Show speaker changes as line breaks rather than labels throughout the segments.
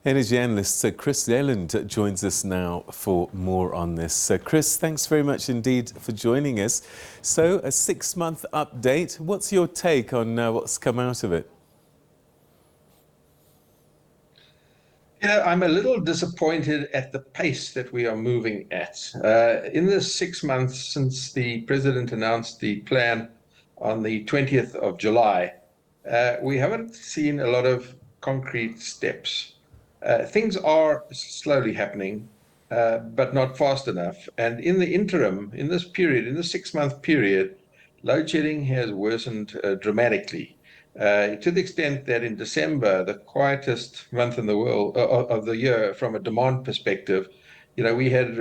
Energy analyst Sir Chris Yelland joins us now for more on this. So Chris, thanks very much indeed for joining us. So a 6-month update. What's your take on what's come out of it?
Yeah, I'm a little disappointed at the pace that we are moving at. In the 6 months since the president announced the plan on the 20th of July, we haven't seen a lot of concrete steps. Things are slowly happening, but not fast enough. And in the interim, in this period, in the 6-month period, load shedding has worsened dramatically. To the extent that in December, the quietest month in the world of the year from a demand perspective, we had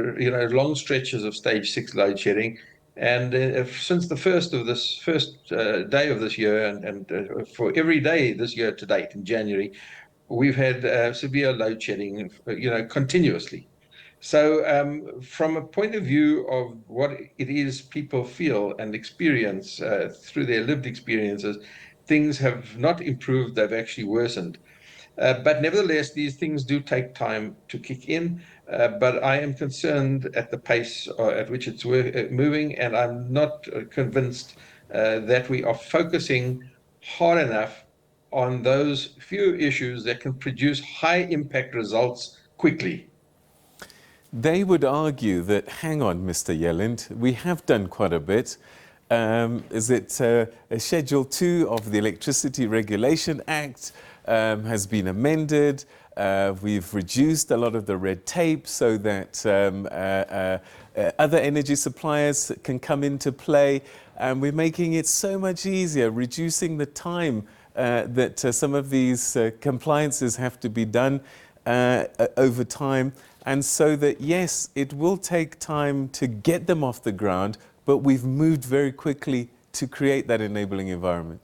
long stretches of stage 6 load shedding, and since the first day of this year, and for every day this year to date in January, we've had severe load shedding, continuously. So, from a point of view of what it is people feel and experience through their lived experiences, things have not improved, they've actually worsened. But nevertheless, these things do take time to kick in. But I am concerned at the pace at which it's moving, and I'm not convinced that we are focusing hard enough on those few issues that can produce high impact results quickly.
They would argue that, hang on, Mr. Yelland, we have done quite a bit. Is it Schedule 2 of the Electricity Regulation Act has been amended. We've reduced a lot of the red tape so that other energy suppliers can come into play. And we're making it so much easier, reducing the time that some of these compliances have to be done over time. And so that, yes, it will take time to get them off the ground, but we've moved very quickly to create that enabling environment.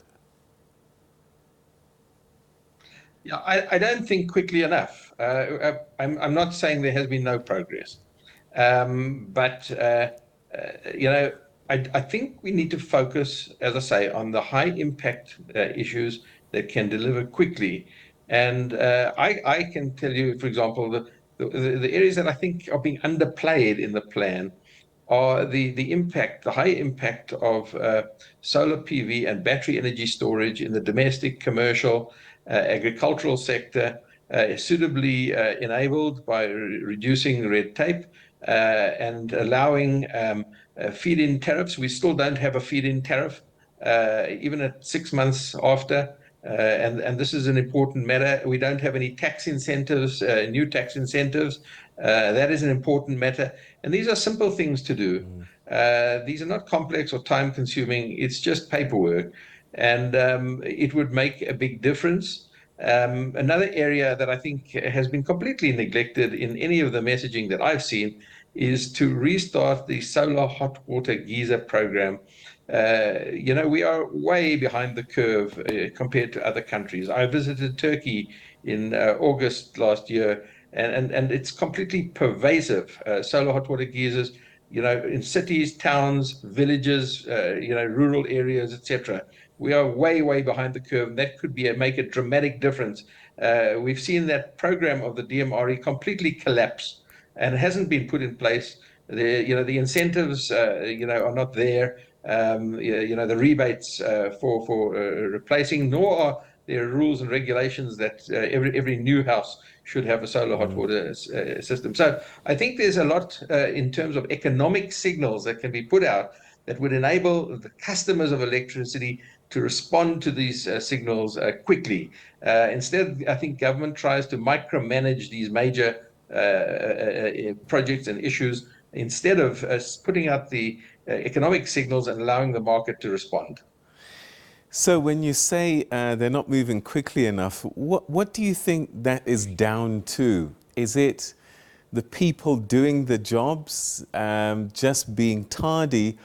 Yeah, I don't think quickly enough. I'm not saying there has been no progress, but I think we need to focus, as I say, on the high impact issues that can deliver quickly. And I can tell you, for example, the areas that I think are being underplayed in the plan are the high impact of solar PV and battery energy storage in the domestic, commercial, agricultural sector, suitably enabled by reducing red tape and allowing feed-in tariffs. We still don't have a feed-in tariff, even at 6 months after. And this is an important matter. We don't have any tax incentives, new tax incentives. That is an important matter. And these are simple things to do. These are not complex or time-consuming. It's just paperwork. And it would make a big difference. Another area that I think has been completely neglected in any of the messaging that I've seen is to restart the solar hot water geyser program. We are way behind the curve compared to other countries. I visited Turkey in August last year, and it's completely pervasive. Solar hot water geysers, in cities, towns, villages, rural areas, etc. We are way, way behind the curve. And that could make a dramatic difference. We've seen that program of the DMRE completely collapse, and it hasn't been put in place. The incentives, are not there. The rebates for replacing, nor are there rules and regulations that every new house should have a solar hot water system. So I think there's a lot in terms of economic signals that can be put out that would enable the customers of electricity to respond to these signals quickly. Instead, I think government tries to micromanage these major projects and issues instead of putting out the economic signals and allowing the market to respond.
So when you say they're not moving quickly enough, what do you think that is down to? Is it the people doing the jobs just being tardy,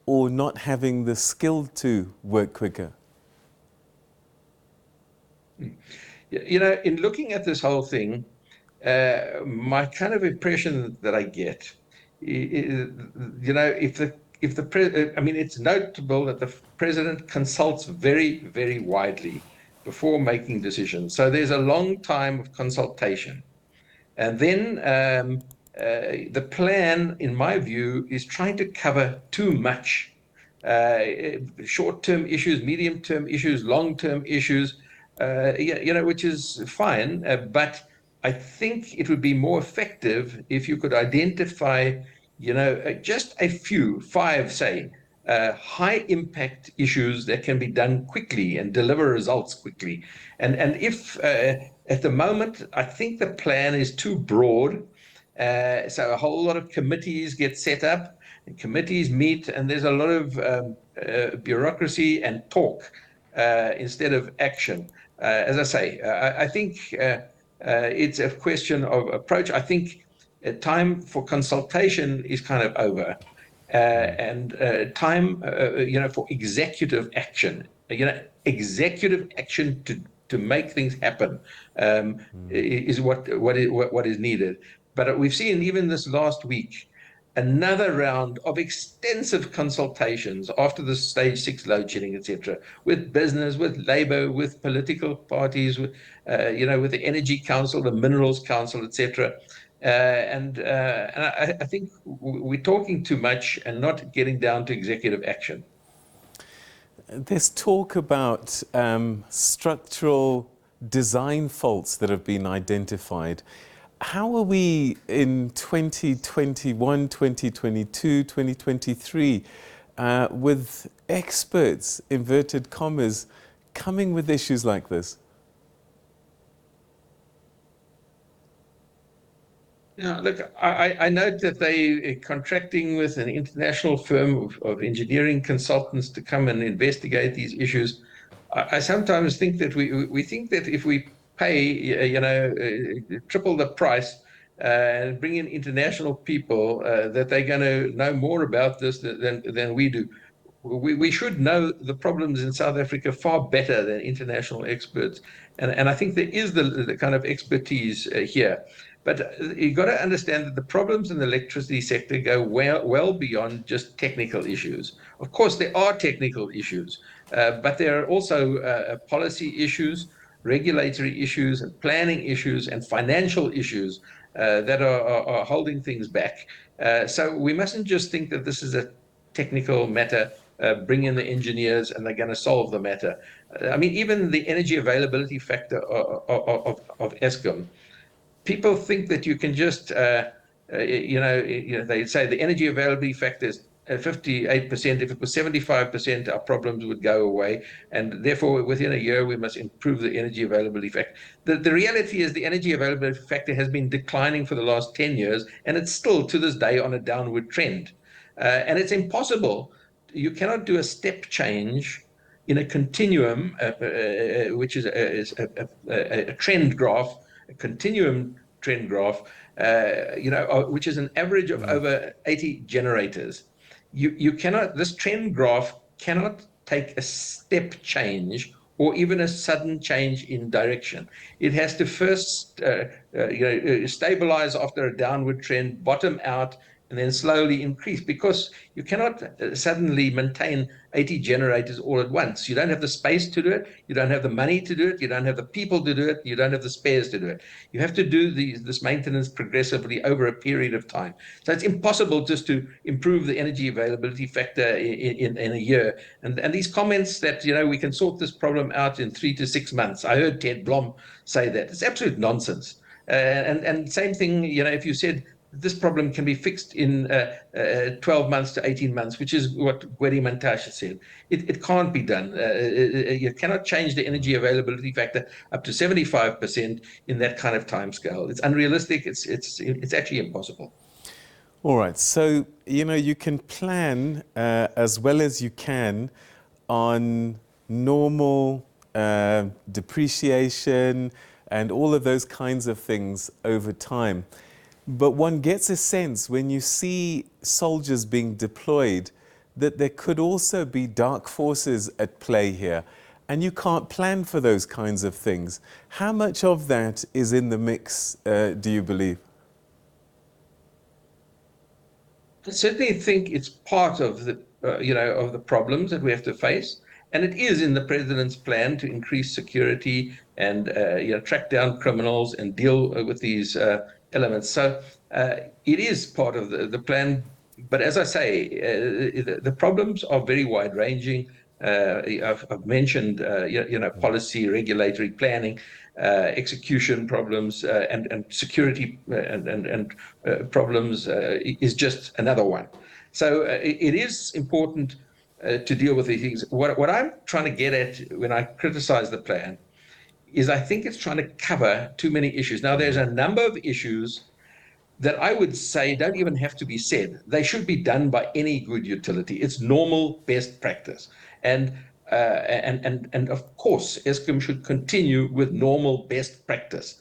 or not having the skill to work quicker?
In looking at this whole thing, my kind of impression that I get, I mean, it's notable that the president consults very, very widely. before making decisions. So there's a long time of consultation. And then the plan, in my view, is trying to cover too much. Short-term issues, medium-term issues, long-term issues, which is fine. But I think it would be more effective if you could identify, just a few, five, say, high impact issues that can be done quickly and deliver results quickly. And if at the moment, I think the plan is too broad. So a whole lot of committees get set up, and committees meet, and there's a lot of bureaucracy and talk instead of action. As I say, I think it's a question of approach. I think time for consultation is kind of over. And time, for executive action, executive action to make things happen is what is needed. But we've seen even this last week another round of extensive consultations after the stage 6 load shedding, etc., with business, with labor, with political parties, with the Energy Council, the Minerals Council, etc. And I think we're talking too much and not getting down to executive action.
There's talk about structural design faults that have been identified. How are we in 2021, 2022, 2023 with experts, inverted commas, coming with issues like this?
Yeah, look, I note that they are contracting with an international firm of engineering consultants to come and investigate these issues. I sometimes think that we think that if we pay, triple the price and bring in international people, that they're going to know more about this than we do. We should know the problems in South Africa far better than international experts. And I think there is the kind of expertise here. But you've got to understand that the problems in the electricity sector go well beyond just technical issues. Of course, there are technical issues, but there are also policy issues, regulatory issues, and planning issues, and financial issues that are holding things back. So we mustn't just think that this is a technical matter. Bring in the engineers and they're going to solve the matter. I mean, even the energy availability factor of Eskom, people think that you can just, they say the energy availability factor is 58%. If it was 75%, our problems would go away. And therefore, within a year, we must improve the energy availability factor. The reality is the energy availability factor has been declining for the last 10 years, and it's still to this day on a downward trend. And it's impossible. You cannot do a step change in a continuum, which is a trend graph, a continuum trend graph, which is an average of over 80 generators. You cannot, this trend graph cannot take a step change or even a sudden change in direction. It has to first stabilize after a downward trend, bottom out, and then slowly increase, because you cannot suddenly maintain 80 generators all at once. You don't have the space to do it. You don't have the money to do it. You don't have the people to do it. You don't have the spares to do it. You have to do this maintenance progressively over a period of time. So it's impossible just to improve the energy availability factor in a year. And these comments that, we can sort this problem out in 3 to 6 months. I heard Ted Blom say that. It's absolute nonsense. And same thing, if you said, this problem can be fixed in 12 months to 18 months, which is what Gwedi Mantashe said. It can't be done. You cannot change the energy availability factor up to 75% in that kind of time scale. It's unrealistic. It's actually impossible.
All right. So, you can plan as well as you can on normal depreciation and all of those kinds of things over time. But one gets a sense when you see soldiers being deployed that there could also be dark forces at play here, and you can't plan for those kinds of things. How much of that is in the mix, do you believe?
I certainly think it's part of the, of the problems that we have to face. And it is in the president's plan to increase security and track down criminals and deal with these elements. So it is part of the plan. But as I say, the problems are very wide-ranging. I've mentioned, policy, regulatory planning, execution problems, and security and problems is just another one. So it is important to deal with these things. What I'm trying to get at when I criticize the plan is I think it's trying to cover too many issues. Now, there's a number of issues that I would say don't even have to be said. They should be done by any good utility. It's normal best practice. And of course, Eskom should continue with normal best practice.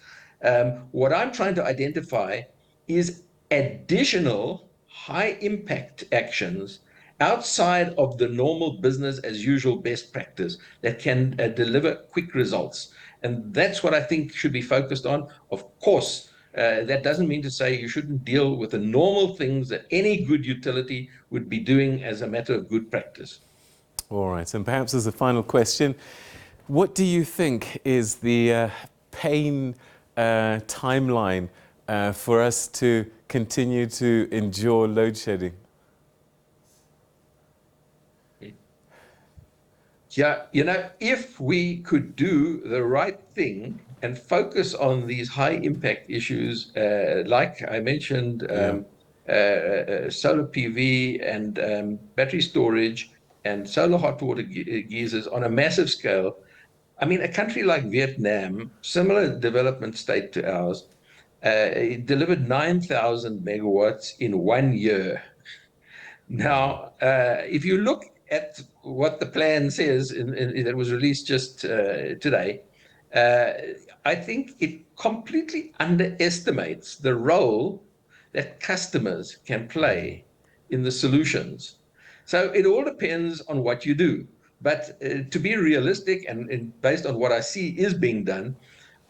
What I'm trying to identify is additional high impact actions outside of the normal business as usual best practice that can deliver quick results. And that's what I think should be focused on. Of course, that doesn't mean to say you shouldn't deal with the normal things that any good utility would be doing as a matter of good practice.
All right, and perhaps as a final question, what do you think is the pain timeline for us to continue to endure load shedding?
Yeah, if we could do the right thing and focus on these high impact issues, like I mentioned, solar PV and battery storage and solar hot water geysers on a massive scale. I mean, a country like Vietnam, similar development state to ours, it delivered 9,000 megawatts in 1 year. Now, if you look at what the plan says that was released just today, I think it completely underestimates the role that customers can play in the solutions. So it all depends on what you do. But to be realistic and based on what I see is being done,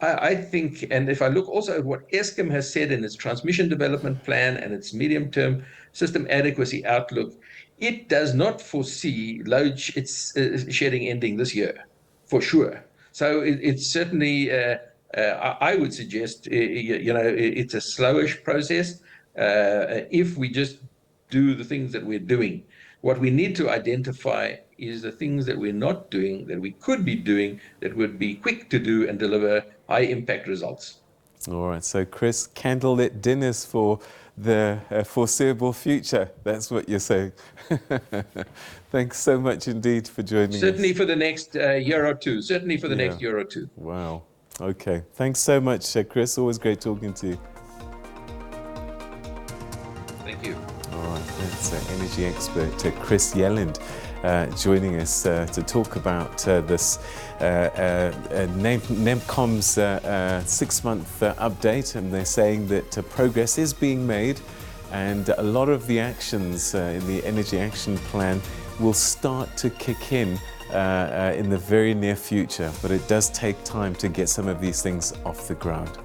I think, and if I look also at what Eskom has said in its transmission development plan and its medium-term system adequacy outlook, it does not foresee load shedding ending this year, for sure. So it's certainly, I would suggest, it's a slowish process if we just do the things that we're doing. What we need to identify is the things that we're not doing, that we could be doing, that would be quick to do and deliver high impact results.
All right, so Chris, candlelit dinners for the foreseeable future. That's what you're saying. Thanks so much indeed for joining us.
Certainly for the next year or two. Certainly for the next year or two.
Wow. Okay. Thanks so much, Chris. Always great talking to you.
Thank you.
All right, that's energy expert Chris Yelland joining us to talk about this NECOM's 6-month update, and they're saying that progress is being made and a lot of the actions in the Energy Action Plan will start to kick in the very near future, but it does take time to get some of these things off the ground.